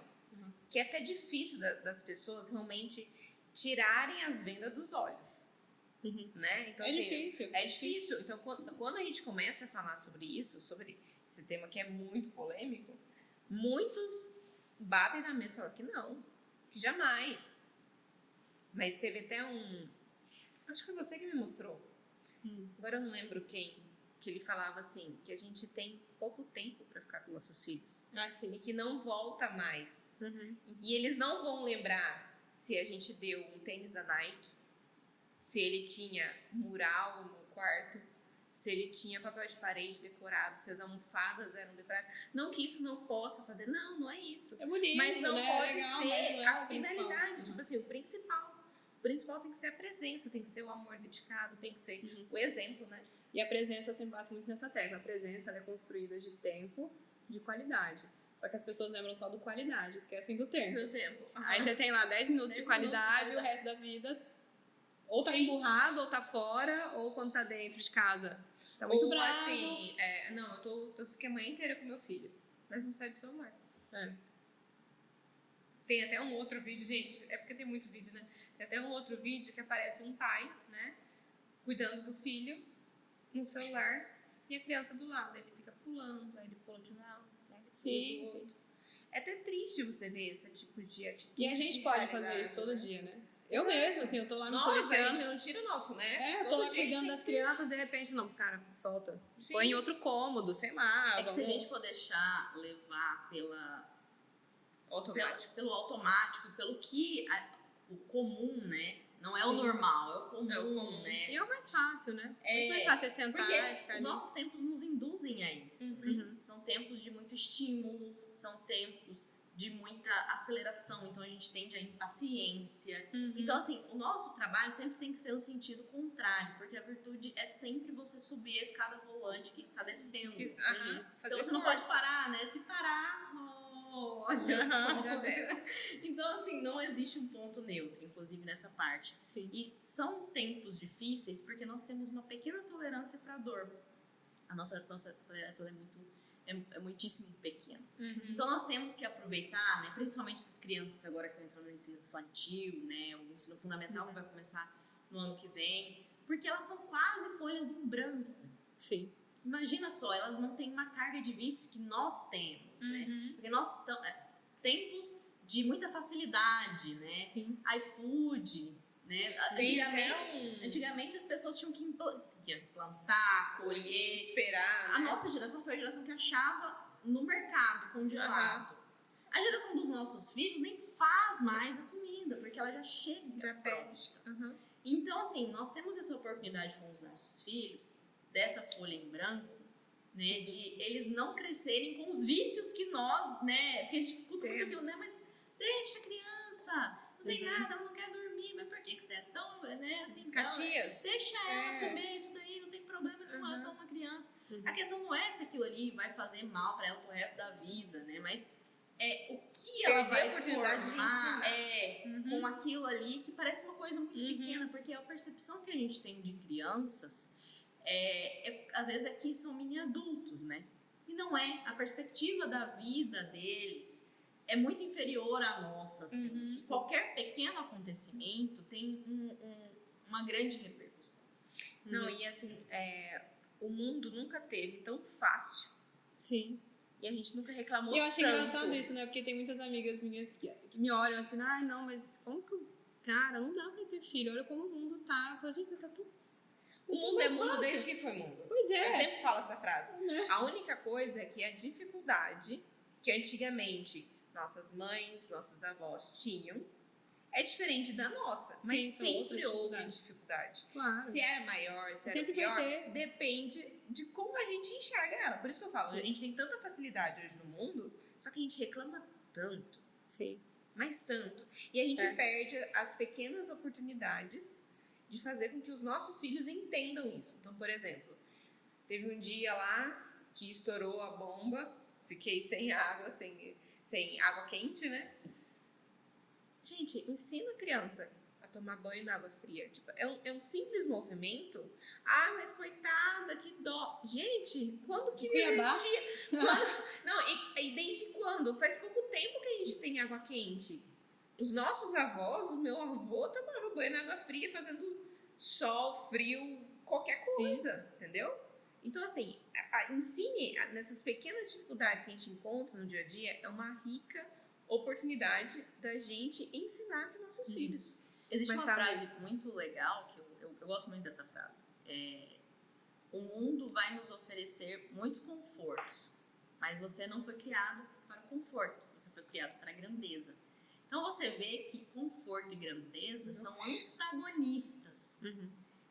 Que é até difícil das pessoas realmente tirarem as vendas dos olhos. Né? Então, assim, difícil. É difícil. Então, quando a gente começa a falar sobre isso, sobre esse tema que é muito polêmico, muitos batem na mesa e falam que não, que jamais. Mas teve até acho que foi você que me mostrou. Agora eu não lembro quem. Que ele falava assim, que a gente tem pouco tempo para ficar com nossos filhos. E que não volta mais. E eles não vão lembrar se a gente deu um tênis da Nike, se ele tinha mural no quarto, se ele tinha papel de parede decorado, se as almofadas eram decoradas. Não que isso não possa fazer, não é isso. É bonito, mas não né? pode Legal, ser mas não é a o principal. finalidade. Tipo assim, o principal tem que ser a presença, tem que ser o amor dedicado, tem que ser o exemplo, né? E a presença, eu sempre bato muito nessa tecla. A presença ela é construída de tempo, de qualidade. Só que as pessoas lembram só do qualidade, esquecem do tempo. Aí você tem lá 10 minutos de qualidade e o resto da vida ou tá emburrado, ou tá fora, ou quando tá dentro de casa tá muito bravo. Assim, não, eu fiquei a manhã inteira com meu filho, mas não sai do celular. Tem até um outro vídeo, gente, é porque tem muito vídeo, né? Tem até um outro vídeo que aparece um pai, né, cuidando do filho no celular e a criança do lado. Ele fica pulando, aí ele pula de um lado, aí ele pula do outro. É até triste você ver esse tipo de atitude. E a gente pode fazer isso todo dia, né? Eu mesma, assim, eu tô lá no Nossa, a gente não tira o nosso, né? Eu tô lá cuidando das crianças, de repente, não, cara, solta. Sim. Põe em outro cômodo, sei lá. É que se a gente for deixar levar pelo automático, pelo que o comum, né? Não é o normal, é o comum, né? E é o mais fácil, né? Muito mais fácil é sentar porque e ficar os nossos tempos nos induzem a isso. São tempos de muito estímulo, são tempos de muita aceleração, então a gente tende à impaciência. Então, assim, o nosso trabalho sempre tem que ser no sentido contrário, porque a virtude é sempre você subir a escada rolante que está descendo. Então você não pode parar, né? Se parar, já desce. Então, assim, não existe um ponto neutro, inclusive nessa parte. Sim. E são tempos difíceis porque nós temos uma pequena tolerância para a dor. A nossa tolerância ela é muito é muitíssimo pequeno. Uhum. Então nós temos que aproveitar, né, principalmente essas crianças agora que estão entrando no ensino infantil, né, o ensino fundamental que vai começar no ano que vem, porque elas são quase folhas em branco. Sim. Imagina só, elas não têm uma carga de vício que nós temos, né? Uhum. Porque nós tempos de muita facilidade, né? Sim. iFood, né? Antigamente as pessoas tinham que plantar, colher, esperar, A né? nossa geração foi a geração que achava no mercado congelado. A geração dos nossos filhos nem faz mais a comida, porque ela já chega pronta. Uhum. Então, assim, nós temos essa oportunidade com os nossos filhos, dessa folha em branco, né, de eles não crescerem com os vícios que nós, né, porque a gente escuta muito aquilo, né, mas deixa a criança, não tem nada, ela não quer dormir, mas por que você é tão, né, assim, Caxias. deixa ela comer isso daí, não tem problema nenhum, ela é só uma criança. Uhum. A questão não é se aquilo ali vai fazer mal pra ela pro resto da vida, né, mas o que ela Perder a vai oportunidade de formar ensinar. com aquilo ali que parece uma coisa muito pequena, porque a percepção que a gente tem de crianças às vezes aqui são mini adultos, né? E não é. A perspectiva da vida deles é muito inferior à nossa, assim. E qualquer pequeno acontecimento tem uma grande repercussão. Não, e assim, o mundo nunca teve tão fácil. Sim. E a gente nunca reclamou E eu acho tanto. engraçado isso, né? Porque tem muitas amigas minhas que me olham assim, ai, não, mas como que... Cara, não dá pra ter filho, olha como o mundo tá. Eu falo, gente, tá tudo... O mundo é mundo desde que foi mundo. Pois Eu é. sempre falo essa frase. Né? A única coisa é que a dificuldade que antigamente nossas mães, nossos avós tinham é diferente da nossa. Mas Sim, são sempre outras houve dificuldade. Claro. Se era maior, se era Sempre pior, vai ter. depende de como a gente enxerga ela. Por isso que eu falo, Sim. a gente tem tanta facilidade hoje no mundo, só que a gente reclama tanto, Sim. mas tanto. E a gente perde as pequenas oportunidades de fazer com que os nossos filhos entendam isso. Então, por exemplo, teve um dia lá que estourou a bomba, fiquei sem água, sem água quente, né? Gente, ensina a criança a tomar banho na água fria. Tipo, é um simples movimento. Ah, mas coitada, que dó. Gente, quando que existia? E desde quando? Faz pouco tempo que a gente tem água quente. Os nossos avós, o meu avô tomava banho na água fria fazendo sol, frio, qualquer coisa, entendeu? Então, assim, ensine nessas pequenas dificuldades que a gente encontra no dia a dia, é uma rica oportunidade da gente ensinar para os nossos filhos. Existe Mas uma sabe- frase muito legal, que eu gosto muito dessa frase. O mundo vai nos oferecer muitos confortos, mas você não foi criado para o conforto, você foi criado para a grandeza. Então você vê que conforto e grandeza são antagonistas.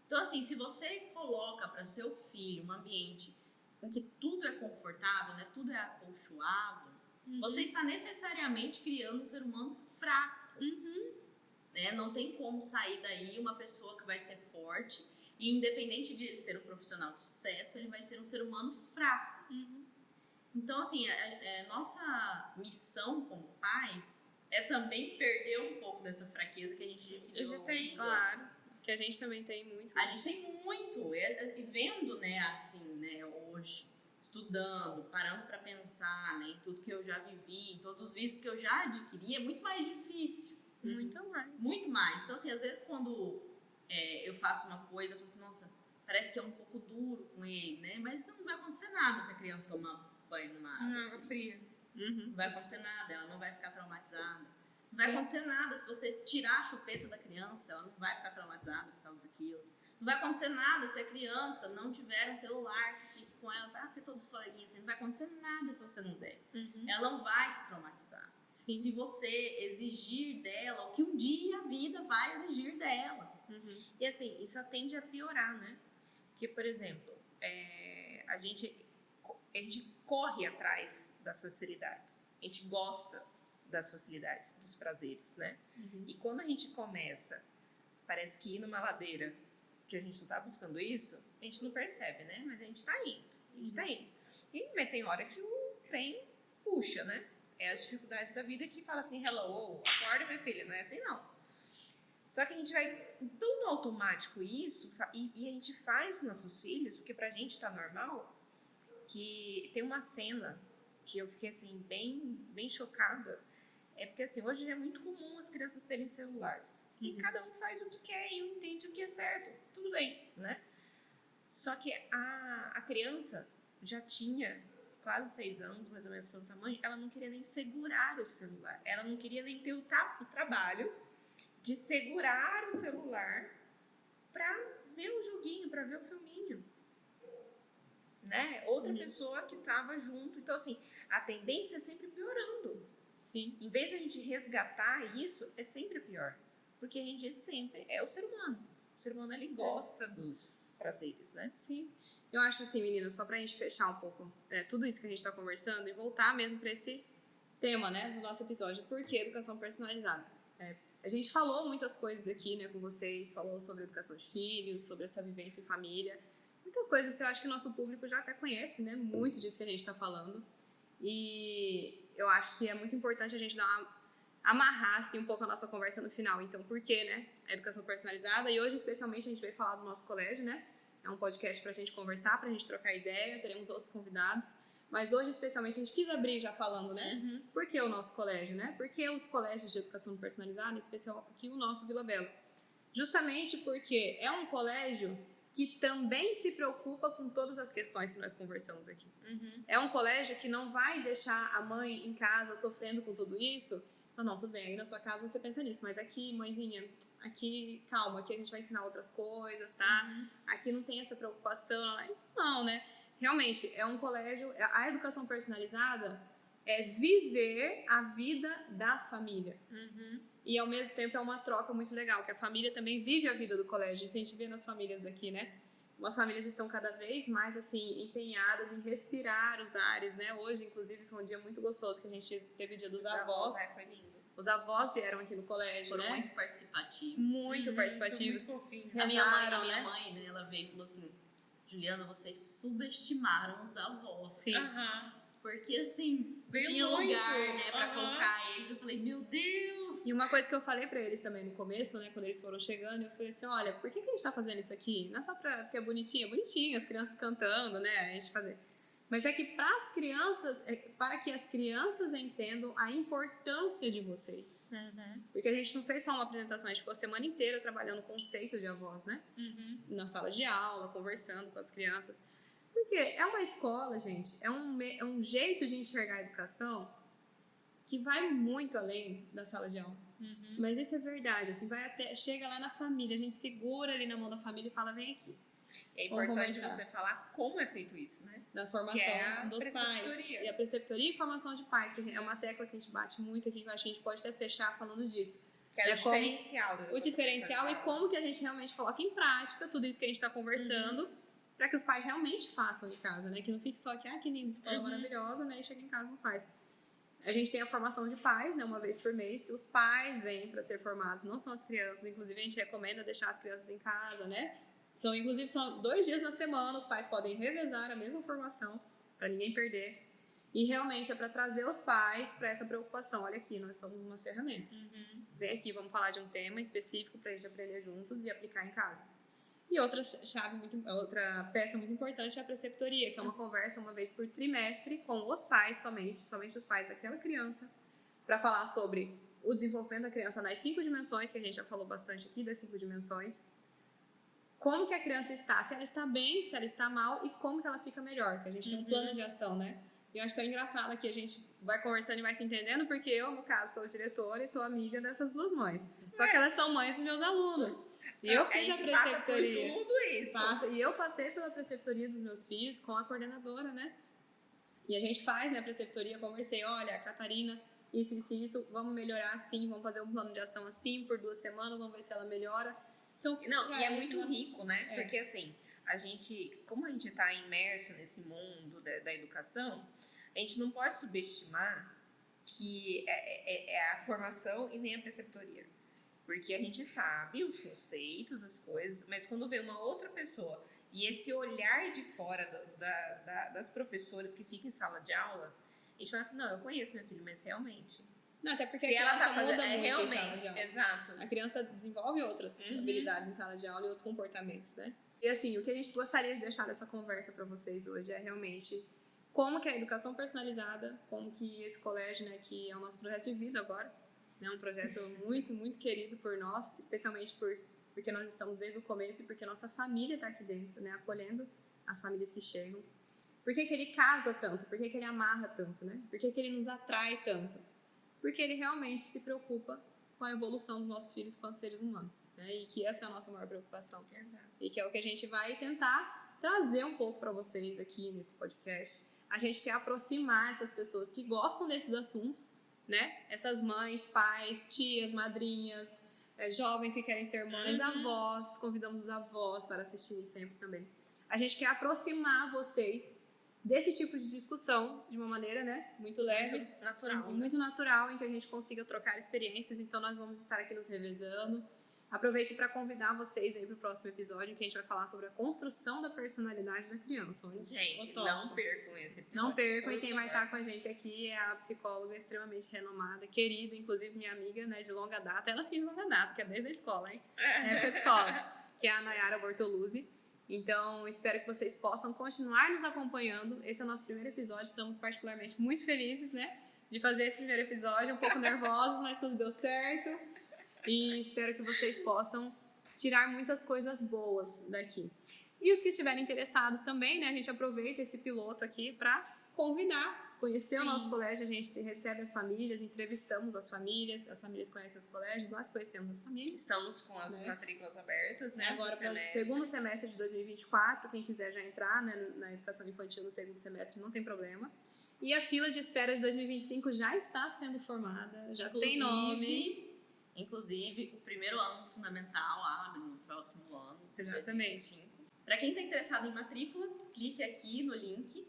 Então, assim, se você coloca para seu filho um ambiente em que tudo é confortável, né, tudo é acolchoado, você está necessariamente criando um ser humano fraco. Né? Não tem como sair daí uma pessoa que vai ser forte e, independente de ser um profissional de sucesso, ele vai ser um ser humano fraco. Então, assim, nossa missão como pais é também perder um pouco dessa fraqueza que a gente Eu já tenho, claro. Que a gente também tem muito. A gente tem muito. E vendo, né, assim, né, hoje, estudando, parando para pensar, né, em tudo que eu já vivi, em todos os vícios que eu já adquiri, é muito mais difícil. Muito mais. Muito mais. Então, assim, às vezes quando eu faço uma coisa, eu falo assim, nossa, parece que é um pouco duro com ele, né? Mas não vai acontecer nada se a criança tomar banho numa água fria. Não vai acontecer nada, ela não vai ficar traumatizada. Não vai acontecer nada se você tirar a chupeta da criança, ela não vai ficar traumatizada por causa daquilo. Não vai acontecer nada se a criança não tiver um celular que fique com ela, porque todos os coleguinhas têm. Não vai acontecer nada se você não der. Ela não vai se traumatizar. Sim. Se você exigir dela o que um dia a vida vai exigir dela. E assim, isso tende a piorar, né? Porque, por exemplo, a gente corre atrás das facilidades. A gente gosta das facilidades, dos prazeres, né? E quando a gente começa, parece que ir numa ladeira, que a gente não tá buscando isso, a gente não percebe, né? Mas a gente tá indo, mas tem hora que o trem puxa, né? É as dificuldades da vida que fala assim, hello, acorda minha filha, não é assim não. Só que a gente vai tão no automático isso, e a gente faz os nossos filhos, porque pra gente tá normal, que tem uma cena que eu fiquei assim bem chocada. É porque assim, hoje é muito comum as crianças terem celulares. E cada um faz o que quer e entende o que é certo. Tudo bem, né? Só que a criança já tinha quase 6 anos, mais ou menos pelo tamanho, ela não queria nem segurar o celular. Ela não queria nem ter o trabalho de segurar o celular pra ver o joguinho, pra ver o filminho. Né? Outra pessoa que tava junto. Então, assim, a tendência é sempre piorando. Sim. Em vez de a gente resgatar isso, é sempre pior. Porque a gente sempre é o ser humano. O ser humano, ele gosta dos prazeres, né? Sim. Eu acho assim, meninas, só pra gente fechar um pouco tudo isso que a gente tá conversando e voltar mesmo pra esse tema, né, do nosso episódio. Por que educação personalizada? A gente falou muitas coisas aqui, né, com vocês, falou sobre educação de filhos, sobre essa vivência em família. Muitas coisas eu acho que o nosso público já até conhece, né, muito disso que a gente tá falando. E eu acho que é muito importante a gente amarrar assim, um pouco a nossa conversa no final. Então, por que, né, a educação personalizada? E hoje, especialmente, a gente vai falar do nosso colégio, né? É um podcast pra gente conversar, pra gente trocar ideia, teremos outros convidados. Mas hoje, especialmente, a gente quis abrir já falando, né? Por que o nosso colégio, né? Por que os colégios de educação personalizada, em especial aqui o nosso Vila Bela? Justamente porque é um colégio que também se preocupa com todas as questões que nós conversamos aqui. É um colégio que não vai deixar a mãe em casa sofrendo com tudo isso. Não, tudo bem, aí na sua casa você pensa nisso, mas aqui, mãezinha, aqui, calma, aqui a gente vai ensinar outras coisas, tá? Aqui não tem essa preocupação, então não, né? Realmente, é um colégio, a educação personalizada é viver a vida da família. E ao mesmo tempo é uma troca muito legal, que a família também vive a vida do colégio, isso a gente vê nas famílias daqui, né? As famílias estão cada vez mais, assim, empenhadas em respirar os ares, né? Hoje, inclusive, foi um dia muito gostoso, que a gente teve o dia dos avós. Foi lindo. Os avós vieram aqui no colégio, Foram né? muito participativos. Muito participativos. Muito fofinho. A minha Rezaram, mãe, né, ela veio e falou assim, Juliana, vocês subestimaram os avós. Sim. Porque, assim, Veio tinha muito. lugar, né, pra colocar eles. Eu falei, meu Deus! E uma coisa que eu falei pra eles também no começo, né, quando eles foram chegando, eu falei assim, olha, por que a gente tá fazendo isso aqui? Não é só porque é bonitinho, as crianças cantando, né, a gente fazer. Mas é que para que as crianças entendam a importância de vocês. Porque a gente não fez só uma apresentação, a gente ficou a semana inteira trabalhando o conceito de avós, né? Na sala de aula, conversando com as crianças. Porque é uma escola, gente, é um jeito de enxergar a educação que vai muito além da sala de aula. Mas isso é verdade, assim, chega lá na família, a gente segura ali na mão da família e fala, vem aqui. É Vamos importante conversar. você falar como é feito isso, né? Da formação Que é a dos preceptoria. pais. E a preceptoria e formação de pais, que é uma tecla que a gente bate muito aqui, que eu acho que a gente pode até fechar falando disso. Que é o como- diferencial. O diferencial e como que a gente realmente coloca em prática tudo isso que a gente está conversando, para que os pais realmente façam em casa, né? Que não fique só que linda, escola maravilhosa, né? E chega em casa e não faz. A gente tem a formação de pais, né? Uma vez por mês, que os pais vêm para ser formados, não são as crianças. Inclusive, a gente recomenda deixar as crianças em casa, né? Inclusive, são 2 dias na semana, os pais podem revezar a mesma formação, para ninguém perder. E realmente é para trazer os pais para essa preocupação. Olha aqui, nós somos uma ferramenta. Vem aqui, vamos falar de um tema específico para a gente aprender juntos e aplicar em casa. E outra peça muito importante é a preceptoria, que é uma conversa uma vez por trimestre com os pais somente os pais daquela criança, para falar sobre o desenvolvimento da criança nas 5 dimensões, que a gente já falou bastante aqui das 5 dimensões. Como que a criança está, se ela está bem, se ela está mal e como que ela fica melhor, que a gente tem um plano de ação, né? E eu acho tão engraçado que a gente vai conversando e vai se entendendo, porque eu, no caso, sou diretora e sou amiga dessas 2 mães. Só que elas são mães dos meus alunos. E eu fiz a preceptoria. Passa por tudo isso. E eu passei pela preceptoria dos meus filhos com a coordenadora, né? E a gente faz, né, a preceptoria, conversei, olha, a Catarina, isso, vamos melhorar assim, vamos fazer um plano de ação assim, por 2 semanas, vamos ver se ela melhora. Então, E é muito rico, né? Porque assim, como a gente tá imerso nesse mundo da educação, a gente não pode subestimar que é a formação e nem a preceptoria. Porque a gente sabe os conceitos, as coisas, mas quando vem uma outra pessoa e esse olhar de fora das professoras que ficam em sala de aula, a gente fala assim, não, eu conheço minha filha, mas realmente... Não, até porque se a ela criança tá fazendo, muda muito em sala realmente, de aula. exato. A criança desenvolve outras habilidades em sala de aula e outros comportamentos, né? E assim, o que a gente gostaria de deixar dessa conversa para vocês hoje é realmente como que a educação personalizada, como que esse colégio, né, que é o nosso projeto de vida agora, né, um projeto muito, muito querido por nós, especialmente porque nós estamos desde o começo e porque nossa família está aqui dentro, né, acolhendo as famílias que chegam. Por que que ele casa tanto? Por que que ele amarra tanto, né? Por que que ele nos atrai tanto? Porque ele realmente se preocupa com a evolução dos nossos filhos quanto seres humanos, né? E que essa é a nossa maior preocupação. Exato. E que é o que a gente vai tentar trazer um pouco para vocês aqui nesse podcast. A gente quer aproximar essas pessoas que gostam desses assuntos, né? Essas mães, pais, tias, madrinhas, jovens que querem ser mães, avós. Convidamos os avós para assistirem sempre também. A gente quer aproximar vocês desse tipo de discussão de uma maneira, né, muito leve, muito natural, em que a gente consiga trocar experiências. Então nós vamos estar aqui nos revezando. Aproveito para convidar vocês aí para o próximo episódio, que a gente vai falar sobre a construção da personalidade da criança. Gente, não percam esse episódio. Não percam, e quem vai estar com a gente aqui é a psicóloga extremamente renomada, querida, inclusive minha amiga, né, de longa data. Ela sim de longa data, que é desde a escola, hein? Época de escola, que é a Nayara Bortoluzzi. Então, espero que vocês possam continuar nos acompanhando. Esse é o nosso primeiro episódio. Estamos particularmente muito felizes, né, de fazer esse primeiro episódio. Um pouco nervosos, mas tudo deu certo. E espero que vocês possam tirar muitas coisas boas daqui. E os que estiverem interessados também, né, a gente aproveita esse piloto aqui para convidar, conhecer o nosso colégio. A gente recebe as famílias, entrevistamos as famílias conhecem os colégios, nós conhecemos as famílias. Estamos com as matrículas abertas, né? Agora para o segundo semestre de 2024, quem quiser já entrar, né, na educação infantil no segundo semestre, não tem problema. E a fila de espera de 2025 já está sendo formada, já tem nome. Inclusive, o primeiro ano fundamental abre no próximo ano. Exatamente. Para quem está interessado em matrícula, clique aqui no link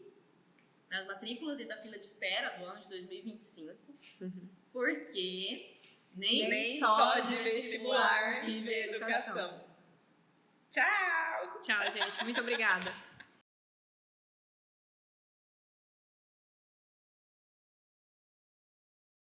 das matrículas e da fila de espera do ano de 2025. Porque nem só de vestibular vive educação. Tchau! Tchau, gente. Muito obrigada.